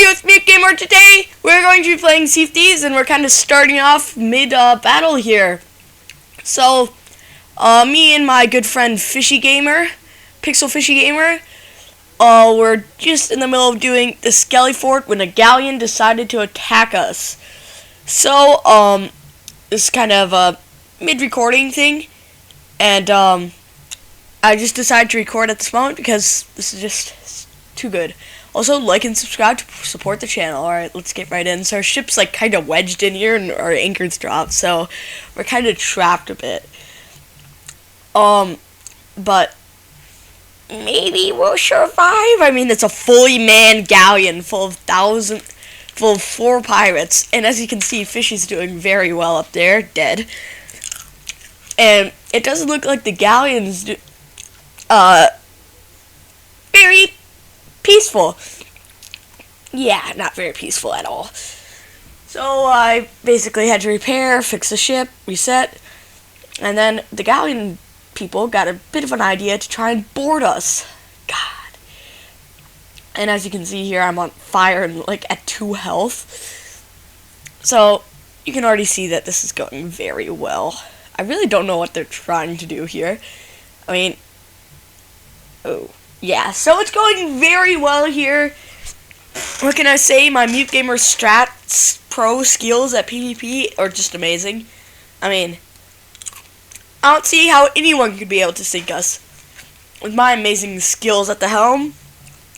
video with me, Gamer. Today we're going to be playing Theves, and we're kind of starting off mid-battle here. So, me and my good friend Fishy Gamer, Pixel Fishy Gamer, we're just in the middle of doing the Skelly Fort when a galleon decided to attack us. So, this is kind of a mid-recording thing, and I just decided to record at this moment because this is just too good. Also, like and subscribe to support the channel. Alright, let's get right in. So our ship's like kind of wedged in here and our anchor's dropped, so we're kind of trapped a bit. But maybe we'll survive. I mean, it's a fully manned galleon full of 4 pirates, and as you can see, Fishy's doing very well up there, dead. And it doesn't look like the galleon's very peaceful. Yeah, not very peaceful at all. So I basically had to repair, fix the ship, reset, and then the galleon people got a bit of an idea to try and board us. God. And as you can see here, I'm on fire and like at 2 health. So you can already see that this is going very well. I really don't know what they're trying to do here. I mean, oh. Yeah, so it's going very well here. What can I say? My Mute Gamer strats pro skills at PvP are just amazing. I mean, I don't see how anyone could be able to sink us with my amazing skills at the helm.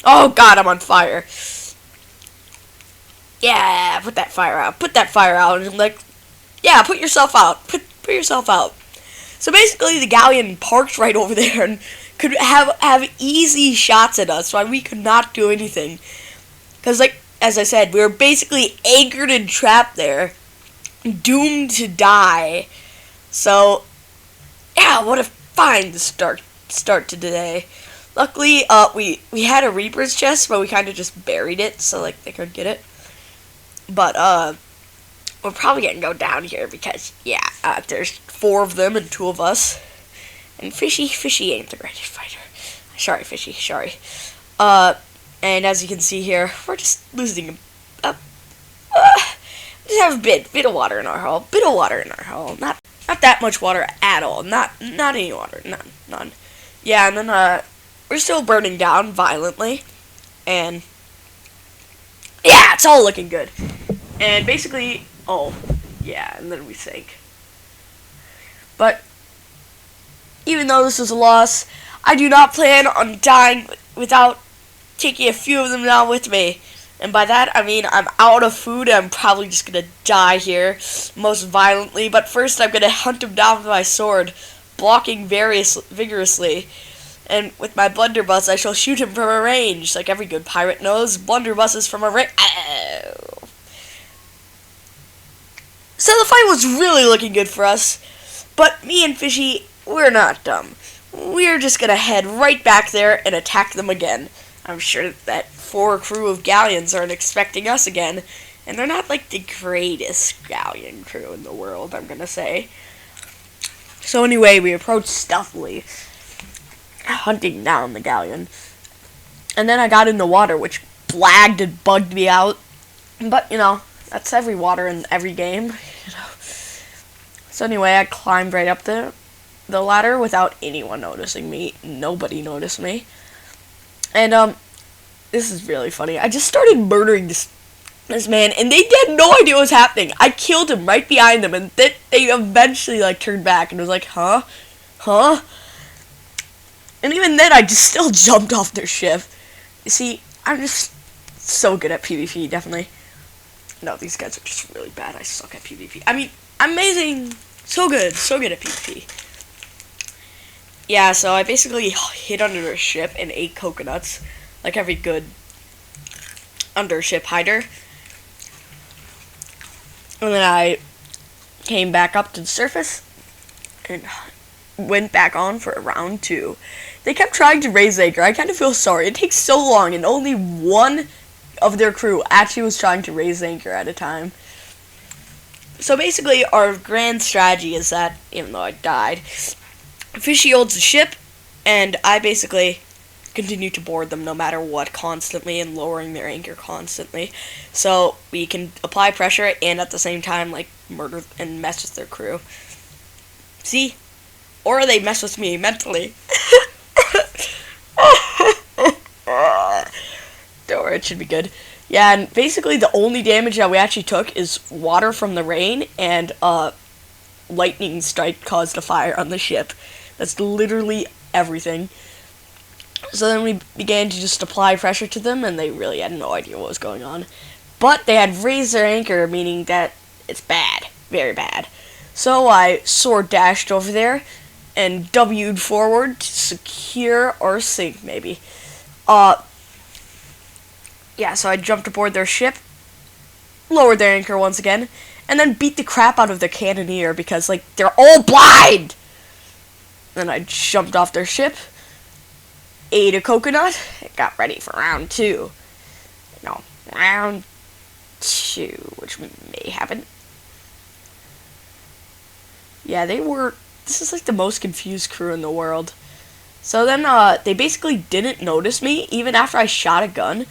Oh god, I'm on fire. Yeah, put that fire out. Put that fire out. And like, yeah, put yourself out. Put yourself out. So basically, the galleon parked right over there and could have easy shots at us while we could not do anything. Because, like, as I said, we were basically anchored and trapped there, doomed to die. So, yeah, what a fine start to today. Luckily, we had a Reaper's chest, but we kind of just buried it, so, like, they couldn't get it. But, we're probably gonna go down here because, yeah, there's 4 of them and 2 of us. And Fishy ain't the greatest fighter. Sorry, Fishy, sorry. And as you can see here, we're just losing just have a bit of water in our hull. Not that much water at all. Not any water. None. Yeah, and then we're still burning down violently. And yeah, it's all looking good. And basically, oh, yeah, and then we sank. But even though this was a loss, I do not plan on dying without taking a few of them down with me. And by that, I mean I'm out of food and I'm probably just going to die here most violently. But first, I'm going to hunt him down with my sword, blocking vigorously. And with my blunderbuss, I shall shoot him from a range. Like every good pirate knows, blunderbusses from a range. Ow. So the fight was really looking good for us. But me and Fishy, we're not dumb. We're just gonna head right back there and attack them again. I'm sure that 4 crew of galleons aren't expecting us again, and they're not like the greatest galleon crew in the world, I'm gonna say. So anyway, we approached stealthily, hunting down the galleon. And then I got in the water, which blagged and bugged me out. But, you know, that's every water in every game, you know. So anyway, I climbed right up the ladder without anyone noticing me. Nobody noticed me. And this is really funny. I just started murdering this man, and they had no idea what was happening. I killed him right behind them, and they eventually like turned back and was like, huh? And even then, I just still jumped off their ship. You see, I'm just so good at PvP, definitely. No, these guys are just really bad. I suck at PvP. I mean, amazing. So good at PvP. Yeah, so I basically hid under a ship and ate coconuts, like every good undership hider. And then I came back up to the surface and went back on for round 2. They kept trying to raise anchor. I kind of feel sorry. It takes so long, and only one of their crew actually was trying to raise anchor at a time. So basically, our grand strategy is that, even though I died, Fishy holds the ship, and I basically continue to board them no matter what constantly and lowering their anchor constantly. So we can apply pressure and at the same time like murder and mess with their crew. See? Or they mess with me mentally. Don't worry, it should be good. Yeah, and basically the only damage that we actually took is water from the rain and lightning strike caused a fire on the ship. That's literally everything. So then we began to just apply pressure to them, and they really had no idea what was going on. But they had raised their anchor, meaning that it's bad. Very bad. So I sword dashed over there and W'd forward to secure or sink, maybe. Yeah, so I jumped aboard their ship, lowered their anchor once again, and then beat the crap out of their cannoneer because, like, they're all blind! Then I jumped off their ship, ate a coconut, and got ready for round 2. No, round 2, which may happen. Yeah, this is like the most confused crew in the world. So then, they basically didn't notice me, even after I shot a gun,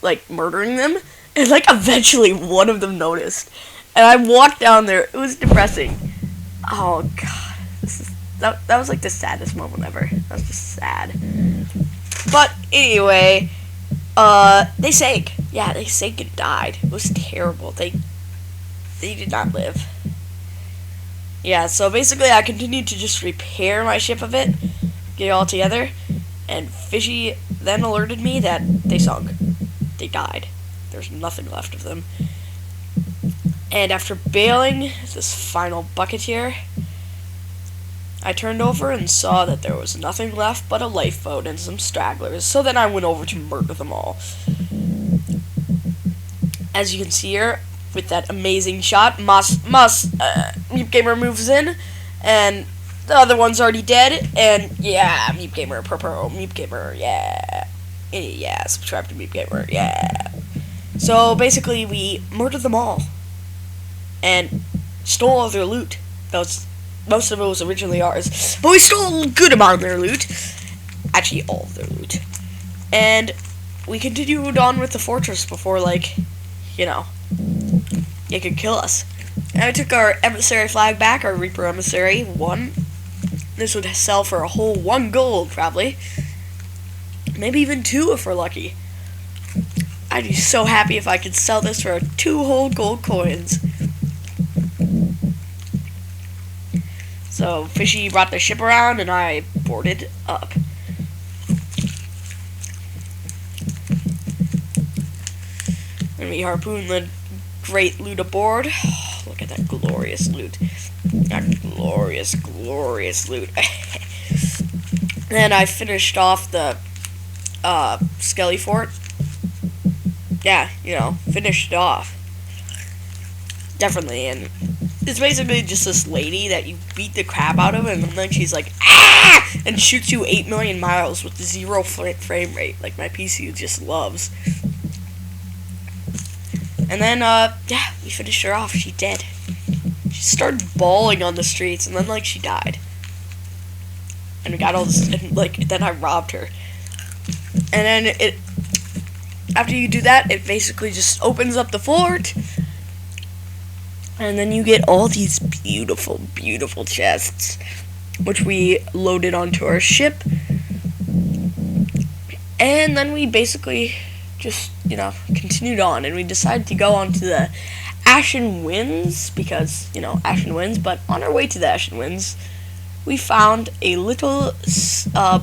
like, murdering them, and, like, eventually one of them noticed. And I walked down there, it was depressing. Oh, God, that was, like, the saddest moment ever. That was just sad. But, anyway, they sank. Yeah, they sank and died. It was terrible. They did not live. Yeah, so basically I continued to just repair my ship a bit, get it all together, and Fishy then alerted me that they sunk. They died. There's nothing left of them. And after bailing this final bucket here, I turned over and saw that there was nothing left but a lifeboat and some stragglers, so then I went over to murder them all. As you can see here, with that amazing shot, Meep Gamer moves in, and the other one's already dead, and yeah, Meep Gamer, Meep Gamer, yeah. Yeah, subscribe to Meep Gamer, yeah. So basically, we murdered them all, and stole all their loot. Most of it was originally ours, but we stole a good amount of their loot. Actually, all of their loot. And we continued on with the fortress before, like, you know, it could kill us. And I took our emissary flag back, our Reaper emissary, 1. This would sell for a whole 1 gold, probably. Maybe even 2 if we're lucky. I'd be so happy if I could sell this for 2 whole gold coins. So, Fishy brought the ship around, and I boarded up. And we harpooned the great loot aboard. Oh, look at that glorious loot. That glorious, glorious loot. Then I finished off the Skelly Fort. Yeah, you know, finished it off. Definitely, and it's basically just this lady that you beat the crap out of, and then she's like, ah! And shoots you 8 million miles with 0 frame rate, like my PC just loves. And then, yeah, we finished her off. She dead. She started bawling on the streets, and then, like, she died. And we got all this, and, like, then I robbed her. And then after you do that, it basically just opens up the fort. And then you get all these beautiful, beautiful chests, which we loaded onto our ship. And then we basically just, you know, continued on, and we decided to go on to the Ashen Winds, because, you know, Ashen Winds, but on our way to the Ashen Winds, we found a little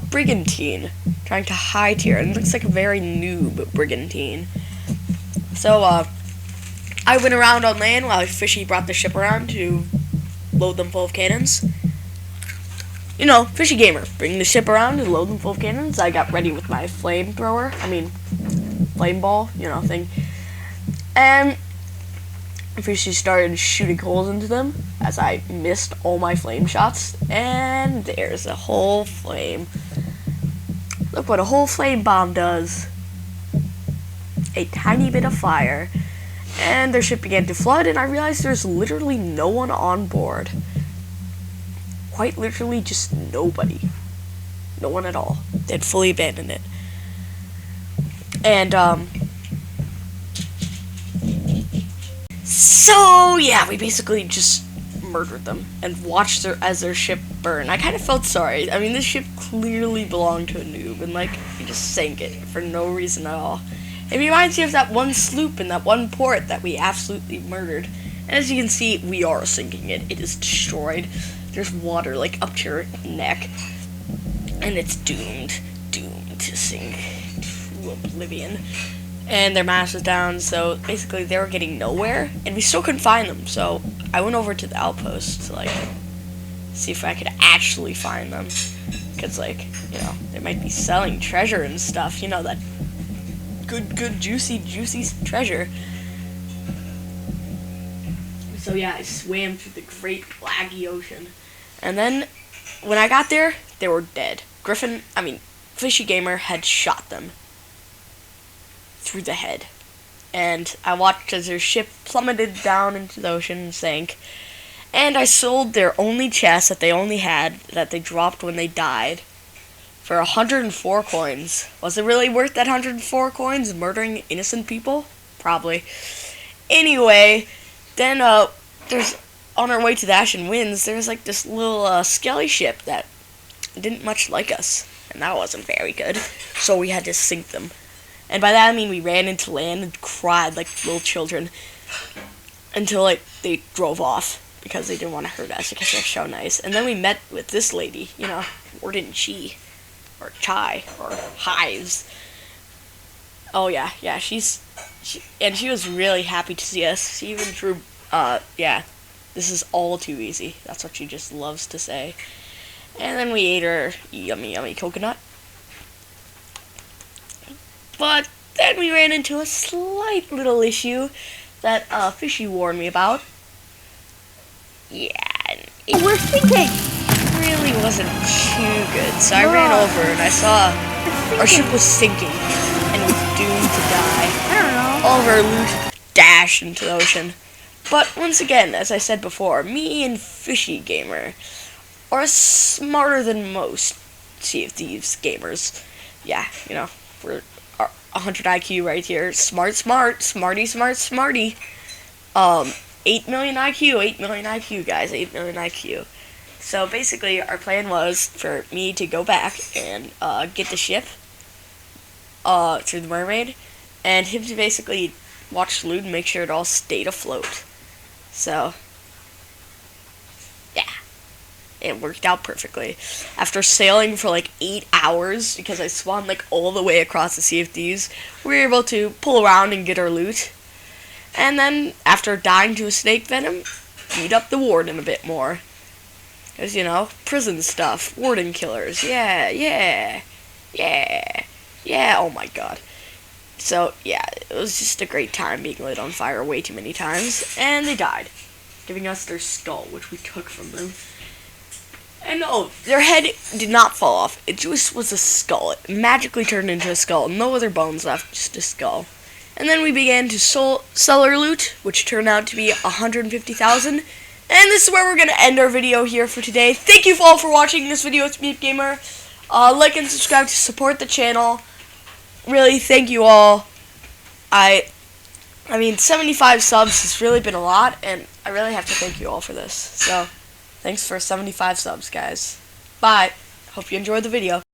brigantine trying to hide here, and it looks like a very noob brigantine. So, I went around on land while Fishy brought the ship around to load them full of cannons. You know, Fishy Gamer, bring the ship around and load them full of cannons. I got ready with my flamethrower, flame ball, you know, thing. And Fishy started shooting holes into them as I missed all my flame shots. And there's a whole flame. Look what a whole flame bomb does. A tiny bit of fire. And their ship began to flood, and I realized there's literally no one on board. Quite literally just nobody. No one at all. They had fully abandoned it. And, so, yeah, we basically just murdered them and watched as their ship burn. I kind of felt sorry. I mean, this ship clearly belonged to a noob, and, like, he just sank it for no reason at all. It reminds me of that one sloop in that one port that we absolutely murdered. And as you can see, we are sinking it. It is destroyed. There's water, like, up to your neck. And it's doomed to sink to oblivion. And their mast was down, so basically they were getting nowhere, and we still couldn't find them. So I went over to the outpost to, like, see if I could actually find them. Because, like, you know, they might be selling treasure and stuff. You know, that good, juicy treasure. So yeah, I swam through the great blaggy ocean. And then, when I got there, they were dead. Fishy Gamer had shot them through the head. And I watched as their ship plummeted down into the ocean and sank. And I sold their only chest that they only had, that they dropped when they died, for 104 coins. Was it really worth that 104 coins, murdering innocent people? Probably. Anyway, then, there's, on our way to the Ashen Winds, there's, like, this little, skelly ship that didn't much like us. And that wasn't very good. So we had to sink them. And by that I mean we ran into land and cried like little children until, like, they drove off because they didn't want to hurt us because they're so nice. And then we met with this lady, you know, Warden Chi, or Chai, or Hives. Oh yeah, she was really happy to see us. She even drew, yeah, this is all too easy. That's what she just loves to say. And then we ate her yummy coconut. But then we ran into a slight little issue that Fishy warned me about. Yeah, it we're sinking. really wasn't too good. So I ran over and I saw our ship was sinking and was doomed to die. I don't know. All of our loot dashed into the ocean. But once again, as I said before, me and Fishy Gamer are smarter than most Sea of Thieves gamers. Yeah, you know, we're 100 IQ right here. Smarty. 8 million IQ, guys. 8 million IQ. So basically, our plan was for me to go back and get the ship through the mermaid, and him to basically watch the loot and make sure it all stayed afloat. So, yeah. It worked out perfectly. After sailing for like 8 hours, because I swam like all the way across the Sea of Thieves, we were able to pull around and get our loot. And then, after dying to a snake venom, beat up the warden a bit more. Because, you know, prison stuff, warden killers, yeah, oh my god. So, yeah, it was just a great time being lit on fire way too many times, and they died, giving us their skull, which we took from them. And no, their head did not fall off. It just was a skull. It magically turned into a skull. No other bones left, just a skull. And then we began to sell our loot, which turned out to be 150,000. And this is where we're going to end our video here for today. Thank you all for watching this video. It's me, Gamer. Like and subscribe to support the channel. Really, thank you all. I mean, 75 subs has really been a lot, and I really have to thank you all for this. So, thanks for 75 subs, guys. Bye. Hope you enjoyed the video.